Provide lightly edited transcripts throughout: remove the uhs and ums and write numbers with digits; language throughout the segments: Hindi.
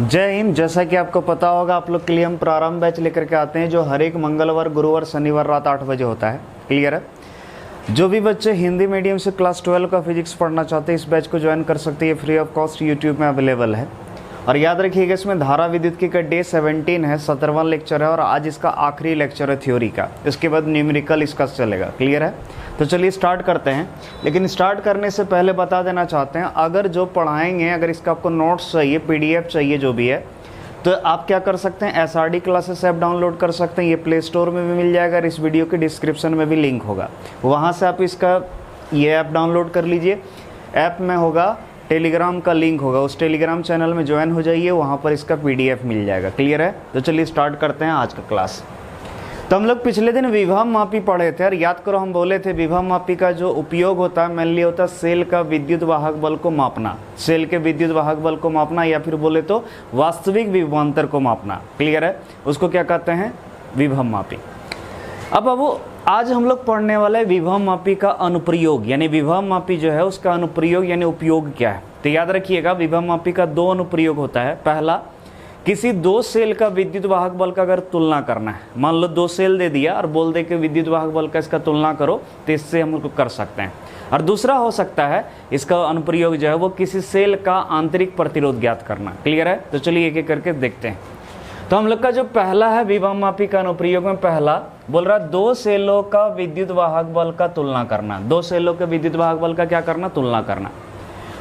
जय हिंद। जैसा कि आपको पता होगा, आप लोग के लिए हम प्रारंभ बैच लेकर के आते हैं जो हर एक मंगलवार, गुरुवार, शनिवार रात 8 बजे होता है। क्लियर है। जो भी बच्चे हिंदी मीडियम से क्लास 12 का फिजिक्स पढ़ना चाहते हैं इस बैच को ज्वाइन कर सकते हैं। फ्री ऑफ कॉस्ट यूट्यूब में अवेलेबल है। और याद रखिएगा, इसमें धारा विद्युत की का डे 17 है, 17वां लेक्चर है और आज इसका आखिरी लेक्चर है थ्योरी का। इसके बाद न्यूमेरिकल इसका चलेगा। क्लियर है। तो चलिए स्टार्ट करते हैं। लेकिन स्टार्ट करने से पहले बता देना चाहते हैं, अगर जो पढ़ाएंगे, अगर इसका आपको नोट्स चाहिए, PDF चाहिए, जो भी है, तो आप क्या कर सकते हैं, SRD क्लासेस ऐप डाउनलोड कर सकते हैं। ये प्ले स्टोर में भी मिल जाएगा और इस वीडियो के डिस्क्रिप्शन में भी लिंक होगा, वहाँ से आप इसका ये ऐप डाउनलोड कर लीजिए। ऐप में होगा टेलीग्राम का लिंक होगा, उस टेलीग्राम चैनल में ज्वाइन हो जाइए, वहाँ पर इसका PDF मिल जाएगा। क्लियर है। तो चलिए स्टार्ट करते हैं आज का क्लास। तो हम लोग पिछले दिन विभव मापी पढ़े थे और याद करो, हम बोले थे विभव मापी का जो उपयोग होता है मेनली होता है सेल का विद्युत वाहक बल को मापना, सेल के विद्युत वाहक बल को मापना, या फिर बोले तो वास्तविक विभवांतर को मापना। क्लियर है। उसको क्या कहते हैं, विभव मापी। अब आज हम लोग पढ़ने वाले विभव मापी का अनुप्रयोग, यानी विभव मापी जो है उसका अनुप्रयोग यानी उपयोग क्या है। तो याद रखिएगा, विभव मापी का दो अनुप्रयोग होता है। पहला, किसी दो सेल का विद्युत वाहक बल का अगर तुलना करना है, मान लो दो सेल दे दिया और बोल दे कि विद्युत वाहक बल का इसका तुलना करो, तो इससे हम लोग कर सकते हैं। और दूसरा हो सकता है इसका अनुप्रयोग जो है वो किसी सेल का आंतरिक प्रतिरोध ज्ञात करना। क्लियर है। तो चलिए एक एक करके देखते हैं। तो हम लोग का जो पहला है विभव मापी का अनुप्रयोग में पहला बोल रहा है दो सेलों का विद्युत वाहक बल का तुलना करना। दो सेलों के विद्युत वाहक बल का क्या करना, तुलना करना।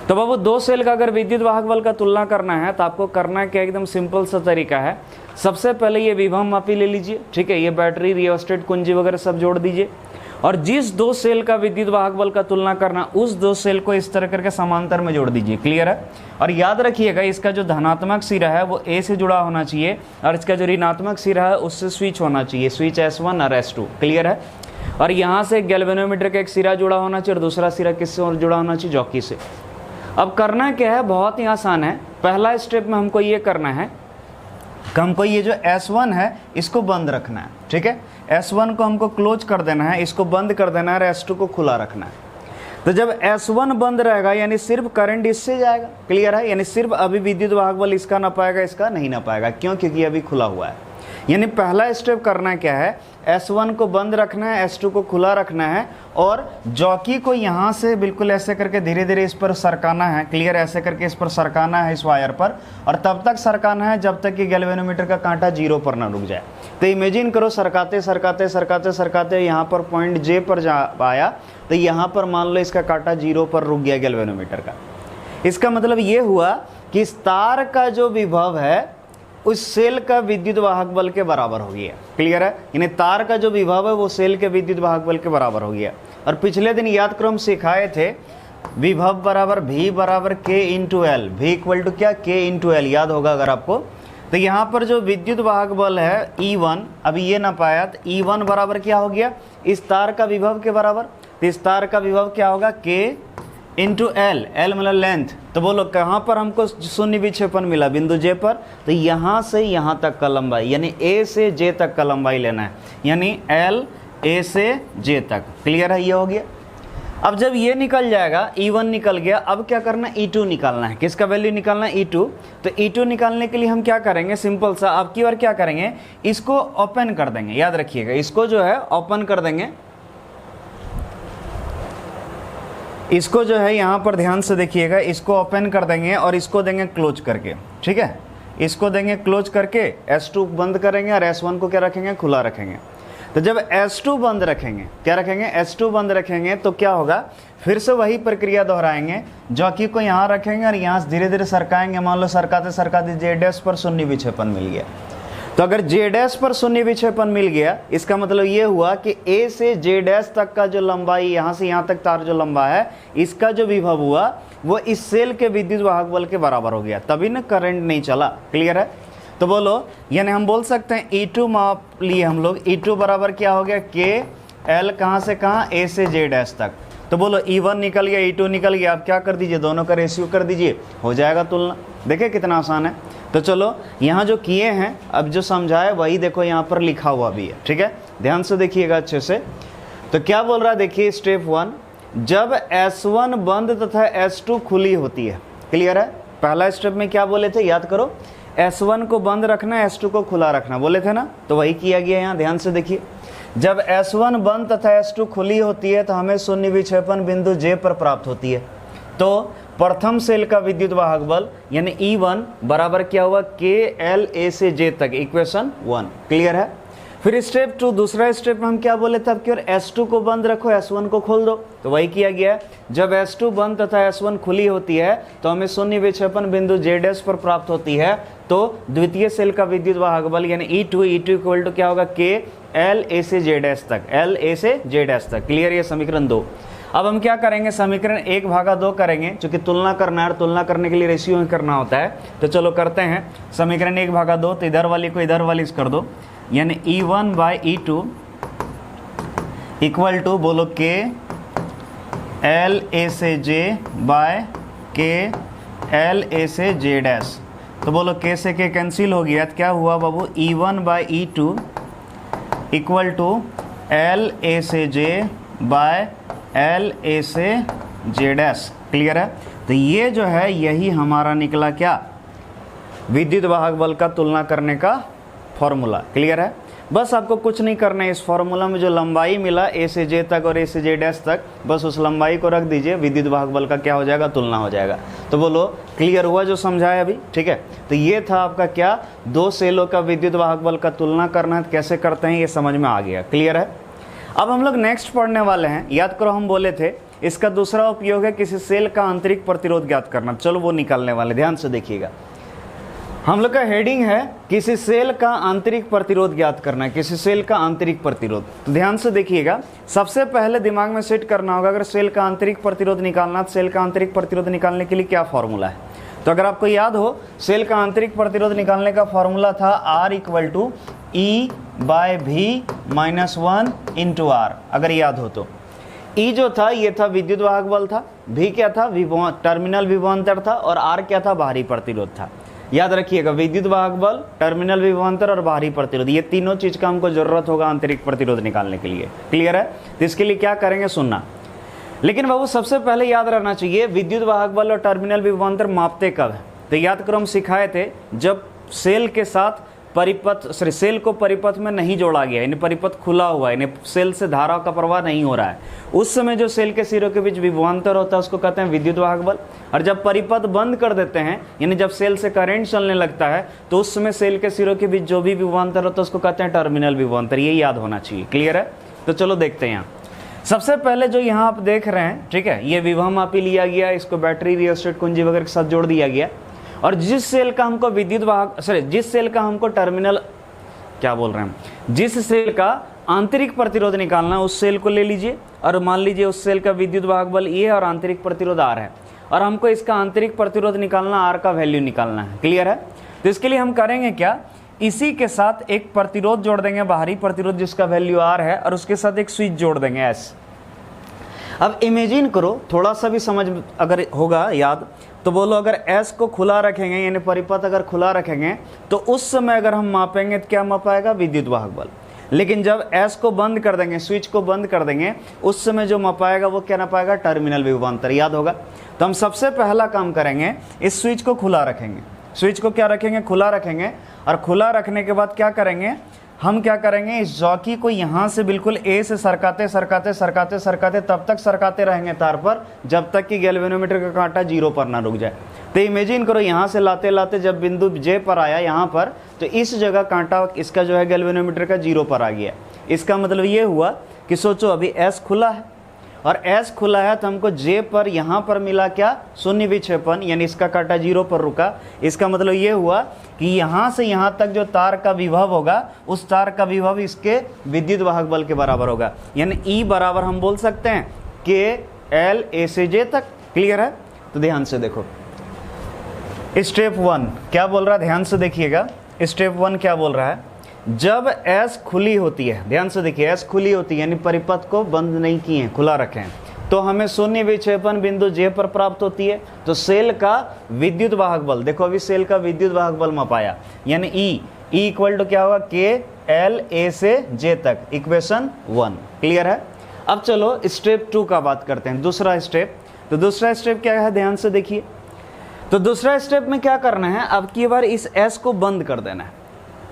तो बाबू दो सेल का अगर विद्युत वाहक बल का तुलना करना है तो आपको करना क्या, एकदम सिंपल सा तरीका है। सबसे पहले ये विभव मापी ले लीजिए। ठीक है। ये बैटरी, रियोस्टेट, कुंजी वगैरह सब जोड़ दीजिए और जिस दो सेल का विद्युत वाहक बल का तुलना करना उस दो सेल को इस तरह करके समांतर में जोड़ दीजिए। क्लियर है। और याद रखिएगा, इसका जो धनात्मक सिरा है वो A से जुड़ा होना चाहिए और इसका जो ऋणात्मक सिरा है उससे स्विच होना चाहिए, स्विच S1 और S2। क्लियर है। और यहाँ से गैल्वेनोमीटर का एक सिरा जुड़ा होना चाहिए और दूसरा सिरा किससे और जुड़ा होना चाहिए, जॉकी से। अब करना क्या है, बहुत ही आसान है। पहला स्टेप में हमको ये करना है कि हमको ये जो S1 है इसको बंद रखना है। ठीक है। S1 को हमको क्लोज कर देना है, इसको बंद कर देना है और S2 को खुला रखना है। तो जब S1 बंद रहेगा यानी सिर्फ करंट इससे जाएगा। क्लियर है। यानी सिर्फ अभी विद्युत वाहक बल इसका ना पाएगा, इसका नहीं ना पाएगा। क्यों? क्योंकि अभी खुला हुआ है। यानी पहला स्टेप करना क्या है, S1 को बंद रखना है, S2 को खुला रखना है और जॉकी को यहाँ से बिल्कुल ऐसे करके धीरे धीरे इस पर सरकाना है। क्लियर। ऐसे करके इस पर सरकाना है, इस वायर पर, और तब तक सरकाना है जब तक कि गैल्वेनोमीटर का कांटा 0 पर ना रुक जाए। तो इमेजिन करो, सरकाते सरकाते सरकाते सरकाते यहाँ पर पॉइंट J पर जा आया, तो यहाँ पर मान लो इसका कांटा 0 पर रुक गया गैल्वेनोमीटर का। इसका मतलब ये हुआ कि इस तार का जो विभव है उस सेल का विद्युत वाहक बल के बराबर हो गया। क्लियर है। यानी तार का जो विभव है वो सेल के विद्युत वाहक बल के बराबर हो गया। और पिछले दिन याद करो हम सिखाए थे विभव बराबर V बराबर K into L, V equal to क्या, K इंटू L, याद होगा अगर आपको। तो यहाँ पर जो विद्युत वाहक बल है E1, अभी ये ना पाया, तो E1 बराबर क्या हो गया, इस तार का विभव के बराबर। तो इस तार का विभव क्या होगा, K इंटू L, L मतलब लेंथ। तो बोलो कहाँ पर हमको शून्य विक्षेपण मिला, बिंदु J पर। तो यहाँ से यहाँ तक का लंबाई यानी A से J तक का लंबाई लेना है, यानी L A से J तक। क्लियर है। ये हो गया। अब जब ये निकल जाएगा, E1 निकल गया, अब क्या करना है, E2 निकालना है। किसका वैल्यू निकालना है, E2। तो E2 निकालने के लिए हम क्या करेंगे, सिंपल सा, अब की बार क्या करेंगे, इसको ओपन कर देंगे। याद रखिएगा, इसको जो है ओपन कर देंगे। इसको जो है यहाँ पर ध्यान से देखिएगा, इसको ओपन कर देंगे और इसको देंगे क्लोज करके। ठीक है। इसको देंगे क्लोज करके, S2 बंद करेंगे और S1 को क्या रखेंगे, खुला रखेंगे। तो जब S2 बंद रखेंगे, क्या रखेंगे, S2 बंद रखेंगे, तो क्या होगा, फिर से वही प्रक्रिया दोहराएंगे। जॉकी को यहाँ रखेंगे और यहाँ से धीरे धीरे सरकाएंगे। मान लो सरकाते सरकाते J' पर शून्य विक्षेपण मिल गया। तो अगर J' पर शून्य विक्षेपण मिल गया, इसका मतलब ये हुआ कि A से J' तक का जो लंबाई, यहाँ से यहाँ तक तार जो लंबा है, इसका जो विभव हुआ वो इस सेल के विद्युत वाहक बल के बराबर हो गया, तभी ना करंट नहीं चला। क्लियर है। तो बोलो, यानी हम बोल सकते हैं E2 माप लिए हम लोग, E2 बराबर क्या हो गया, K L कहाँ से कहाँ, A से J' तक। तो बोलो E1 निकल गया, E2 निकल गया। आप क्या कर दीजिए, दोनों का रेशियो कर दीजिए, हो जाएगा तुलना। देखिए कितना आसान है। तो चलो यहाँ जो किए हैं, अब जो समझाए वही देखो यहाँ पर लिखा हुआ भी है। ठीक है। ध्यान से देखिएगा अच्छे से। तो क्या बोल रहा है, देखिए स्टेप 1, जब S1 बंद तथा S2 खुली होती है। क्लियर है। पहला स्टेप में क्या बोले थे, याद करो, S1 को बंद रखना, S2 को खुला रखना, बोले थे ना, तो वही किया गया यहाँ। ध्यान से देखिए, जब S1 बंद तथा S2 खुली होती है तो हमें शून्य विक्षेपण बिंदु J पर प्राप्त होती है। तो प्रथम सेल का विद्युत वाहक बल यानी E1 बराबर क्या हुआ, KL A से J तक, इक्वेशन 1। क्लियर है। फिर स्टेप 2, दूसरा स्टेप में हम क्या बोले थे, अब की ओर S2 को बंद रखो, S1 को खोल दो, तो वही किया गया है। जब S2 बंद तथा S1 खुली होती है तो हमें शून्य विक्षेपण बिंदु J' पर प्राप्त होती है। तो द्वितीय सेल का विद्युत वाहक बल यानी E2 इक्वल टू क्या होगा, KL A से J' तक, L A से J' तक। क्लियर, ये समीकरण 2। अब हम क्या करेंगे, समीकरण 1/2 करेंगे, क्योंकि तुलना करना है और तुलना करने के लिए रेशियो ही करना होता है। तो चलो करते हैं समीकरण 1/2। तो इधर वाली को इधर वाली कर दो, यानी E1/E2 इक्वल टू बोलो KL A से J बाय KL A से J'। तो बोलो K से K कैंसिल हो गया, तो क्या हुआ बाबू, E1/E2 equal to L A से J बाय L A से J'। क्लियर है। तो ये जो है यही हमारा निकला क्या, विद्युत वाहक बल का तुलना करने का फॉर्मूला। क्लियर है। बस आपको कुछ नहीं करना है, इस फॉर्मूला में जो लंबाई मिला A से J तक और A से J' तक, बस उस लंबाई को रख दीजिए, विद्युत वाहक बल का क्या हो जाएगा, तुलना हो जाएगा। तो बोलो क्लियर हुआ जो समझाया अभी, ठीक है। तो ये था आपका क्या, दो सेलों का विद्युत वाहक बल का तुलना करना है, कैसे करते हैं ये समझ में आ गया। क्लियर है। अब हम लोग नेक्स्ट पढ़ने वाले हैं। याद करो हम बोले थे इसका दूसरा उपयोग है किसी सेल का आंतरिक प्रतिरोध ज्ञात करना। चलो वो निकालने वाले, ध्यान से देखिएगा। हम लोग का हेडिंग है किसी सेल का आंतरिक प्रतिरोध ज्ञात करना है, किसी सेल का आंतरिक प्रतिरोध। तो ध्यान से देखिएगा, सबसे पहले दिमाग में सेट करना होगा, अगर सेल का आंतरिक प्रतिरोध निकालना, तो सेल का आंतरिक प्रतिरोध निकालने के लिए क्या फॉर्मूला है। तो अगर आपको याद हो, सेल का आंतरिक प्रतिरोध निकालने का फॉर्मूला था R equal to E/V -1 × R। अगर याद हो तो E जो था ये था विद्युत वाहक बल था, V क्या था, टर्मिनल विभवांतर था, और R क्या था, बाहरी प्रतिरोध था। याद रखिएगा, विद्युत वाहक बल, टर्मिनल विभवांतर और बाहरी प्रतिरोध, ये तीनों चीज का हमको जरूरत होगा आंतरिक प्रतिरोध निकालने के लिए। क्लियर है। तो इसके लिए क्या करेंगे, सुनना। लेकिन बाबू सबसे पहले याद रहना चाहिए विद्युत वाहक बल और टर्मिनल विभवांतर मापते कब है। तो याद करो हम सिखाए थे, जब सेल के साथ सेल को परिपथ में नहीं जोड़ा गया, यानी परिपथ खुला हुआ है, यानी सेल से धारा का प्रवाह नहीं हो रहा है, उस समय जो सेल के सिरों के बीच विभवांतर होता है उसको कहते हैं विद्युत वाहक बल। और जब परिपथ बंद कर देते हैं, यानी जब सेल से करंट चलने लगता है, तो उस समय सेल के सिरों के बीच जो भी विभवांतर होता है उसको कहते हैं टर्मिनल विभवांतर। ये याद होना चाहिए। क्लियर है। तो चलो देखते हैं यहाँ। सबसे पहले जो यहाँ आप देख रहे हैं, ठीक है, ये विभव मापी लिया गया, इसको बैटरी रियोस्टेट कुंजी वगैरह के साथ जोड़ दिया गया। और जिस सेल का हमको विद्युत वाहक जिस सेल का हमको टर्मिनल क्या बोल रहे हैं, जिस सेल का आंतरिक प्रतिरोध निकालना, उस सेल को ले लीजिए और मान लीजिए उस सेल का विद्युत वाहक बल ये है और आंतरिक प्रतिरोध R है, और हमको इसका आंतरिक प्रतिरोध निकालना, R का वैल्यू निकालना है। क्लियर है। तो इसके लिए हम करेंगे क्या, इसी के साथ एक प्रतिरोध जोड़ देंगे, बाहरी प्रतिरोध जिसका वैल्यू R है, और उसके साथ एक स्विच जोड़ देंगे S। अब इमेजिन करो, थोड़ा सा भी समझ अगर होगा याद, तो बोलो अगर S को खुला रखेंगे, यानी परिपथ अगर खुला रखेंगे, तो उस समय अगर हम मापेंगे तो क्या मापाएगा, विद्युत वाहक बल। लेकिन जब S को बंद कर देंगे, स्विच को बंद कर देंगे, उस समय जो मापाएगा वो क्या नापाएगा, टर्मिनल विभवांतर। याद होगा। तो हम सबसे पहला काम करेंगे, इस स्विच को खुला रखेंगे। स्विच को क्या रखेंगे, खुला रखेंगे। और खुला रखने के बाद क्या करेंगे, हम क्या करेंगे, इस जॉकी को यहाँ से बिल्कुल A से सरकाते सरकाते सरकाते सरकाते तब तक सरकाते रहेंगे तार पर, जब तक कि गैल्वेनोमीटर का कांटा 0 पर ना रुक जाए। तो इमेजिन करो, यहाँ से लाते लाते जब बिंदु J पर आया यहाँ पर, तो इस जगह कांटा इसका जो है गैल्वेनोमीटर का 0 पर आ गया। इसका मतलब ये हुआ कि सोचो अभी S खुला है, और S खुला है तो हमको J पर यहाँ पर मिला क्या, शून्य विक्षेपण, यानी इसका कांटा 0 पर रुका। इसका मतलब ये हुआ कि यहाँ से यहाँ तक जो तार का विभव होगा, उस तार का विभव इसके विद्युत वाहक बल के बराबर होगा, यानी E बराबर हम बोल सकते हैं KL A से J तक। क्लियर है। तो ध्यान से देखो, स्टेप 1 क्या बोल रहा है, ध्यान से देखिएगा। स्टेप 1 क्या बोल रहा है, जब S खुली होती है, ध्यान से देखिए, S खुली होती है यानी परिपथ को बंद नहीं किए, खुला रखें, तो हमें शून्य विक्षेपण बिंदु J पर प्राप्त होती है। तो सेल का विद्युत वाहक बल, देखो अभी सेल का विद्युत वाहक बल मापाया, यानी E इक्वल टू क्या होगा, KL A से J तक, इक्वेशन 1। क्लियर है। अब चलो स्टेप 2 का बात करते हैं, दूसरा स्टेप। तो दूसरा स्टेप क्या है, ध्यान से देखिए। तो दूसरा स्टेप में क्या करना है, अब की बार इस S को बंद कर देना है।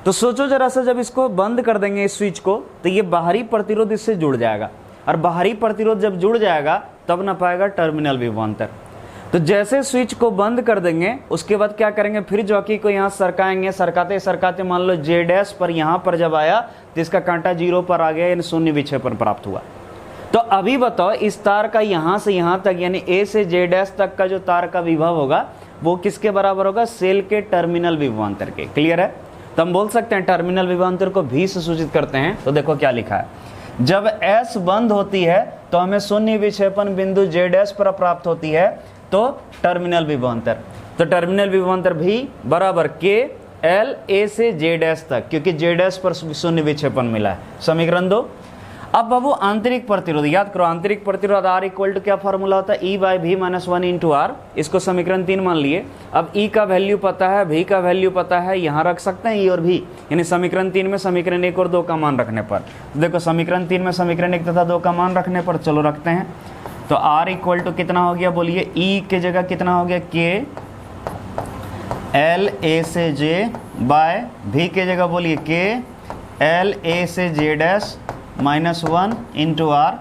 तो सोचो जरा सा, जब इसको बंद कर देंगे इस स्विच को, तो ये बाहरी प्रतिरोध इससे जुड़ जाएगा, और बाहरी प्रतिरोध जब जुड़ जाएगा तब ना पाएगा टर्मिनल विभवांतर। तो जैसे स्विच को बंद कर देंगे उसके बाद क्या करेंगे, फिर जॉकी को यहाँ सरकाएंगे, सरकाते सरकाते मान लो J' पर यहाँ पर जब आया तो इसका कांटा 0 पर आ गया, यानी शून्य विक्षेपण प्राप्त हुआ। तो अभी बताओ इस तार का यहाँ से यहाँ तक यानी A से J' तक का जो तार का विभव होगा वो किसके बराबर होगा, सेल के टर्मिनल विभवांतर के। क्लियर है? तो हम बोल सकते हैं टर्मिनल विभवांतर को V से सूचित करते हैं। तो देखो क्या लिखा है, जब S बंद होती है तो हमें शून्य विक्षेपण बिंदु J' पर प्राप्त होती है, तो टर्मिनल विभवांतर, तो टर्मिनल विभवांतर भी बराबर K L A से J' तक, क्योंकि J' पर शून्य विक्षेपण मिला है। समीकरण 2। अब बाबू आंतरिक प्रतिरोध याद करो, आंतरिक प्रतिरोध R इक्वल टू क्या फॉर्मूला होता है, E by V minus 1 into R। इसको समीकरण 3 मान लिए। अब E का वैल्यू पता है, V का वैल्यू पता है, यहाँ रख सकते हैं E और V, यानी समीकरण 3 में समीकरण 1 और 2 का मान रखने पर। तो देखो समीकरण 3 में समीकरण 1 तथा 2 का मान रखने पर, चलो रखते हैं। तो R इक्वल टू कितना हो गया बोलिए, E के जगह कितना हो गया K L A से J बाय V के जगह बोलिए K L A से J' minus 1 into R।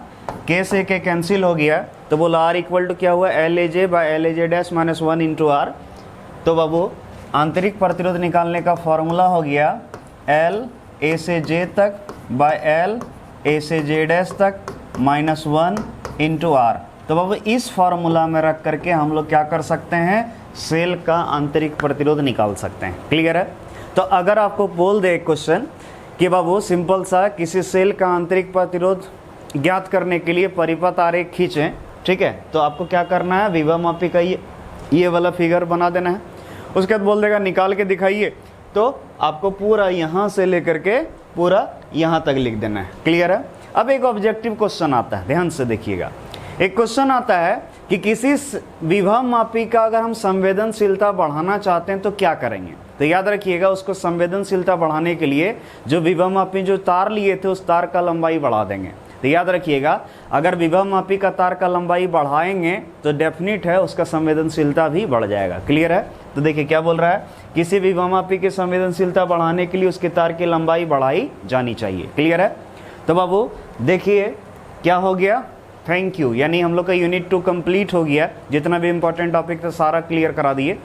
K से K कैंसिल हो गया, तो बोला R इक्वल टू क्या हुआ, LAJ by LAJ' minus 1 into R। तो बाबू आंतरिक प्रतिरोध निकालने का फॉर्मूला हो गया L A से J तक बाय L A से J' तक माइनस 1 इंटू R। तो बाबू इस फॉर्मूला में रख करके हम लोग क्या कर सकते हैं, सेल का आंतरिक प्रतिरोध निकाल सकते हैं। क्लियर है? तो अगर आपको बोल दे क्वेश्चन कि बाबू सिंपल सा किसी सेल का आंतरिक प्रतिरोध ज्ञात करने के लिए परिपथ आरेख खींचें, ठीक है, तो आपको क्या करना है, विभवमापी का ये वाला फिगर बना देना है। उसके बाद बोल देगा निकाल के दिखाइए, तो आपको पूरा यहाँ से लेकर के पूरा यहाँ तक लिख देना है। क्लियर है? अब एक ऑब्जेक्टिव क्वेश्चन आता है, ध्यान से देखिएगा। एक क्वेश्चन आता है कि किसी विभवमापी का अगर हम संवेदनशीलता बढ़ाना चाहते हैं तो क्या करेंगे। तो याद रखिएगा, उसको संवेदनशीलता बढ़ाने के लिए जो विभवमापी जो तार लिए थे उस तार का लंबाई बढ़ा देंगे। तो याद रखिएगा, अगर विभवमापी का तार का लंबाई बढ़ाएंगे तो डेफिनेट है उसका संवेदनशीलता भी बढ़ जाएगा। क्लियर है? तो देखिए क्या बोल रहा है, किसी विभवमापी की संवेदनशीलता बढ़ाने के लिए उसके तार की लंबाई बढ़ाई जानी चाहिए। क्लियर है? तो बाबू देखिए क्या हो गया, थैंक यू, यानी हम लोग का यूनिट 2 कंप्लीट हो गया। जितना भी इंपॉर्टेंट टॉपिक था सारा क्लियर करा दिए।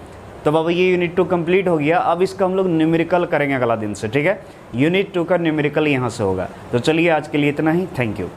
तो बाबू ये यूनिट 2 कंप्लीट हो गया। अब इसका हम लोग न्यूमेरिकल करेंगे अगला दिन से, ठीक है। यूनिट 2 का न्यूमेरिकल यहाँ से होगा। तो चलिए आज के लिए इतना ही, थैंक यू।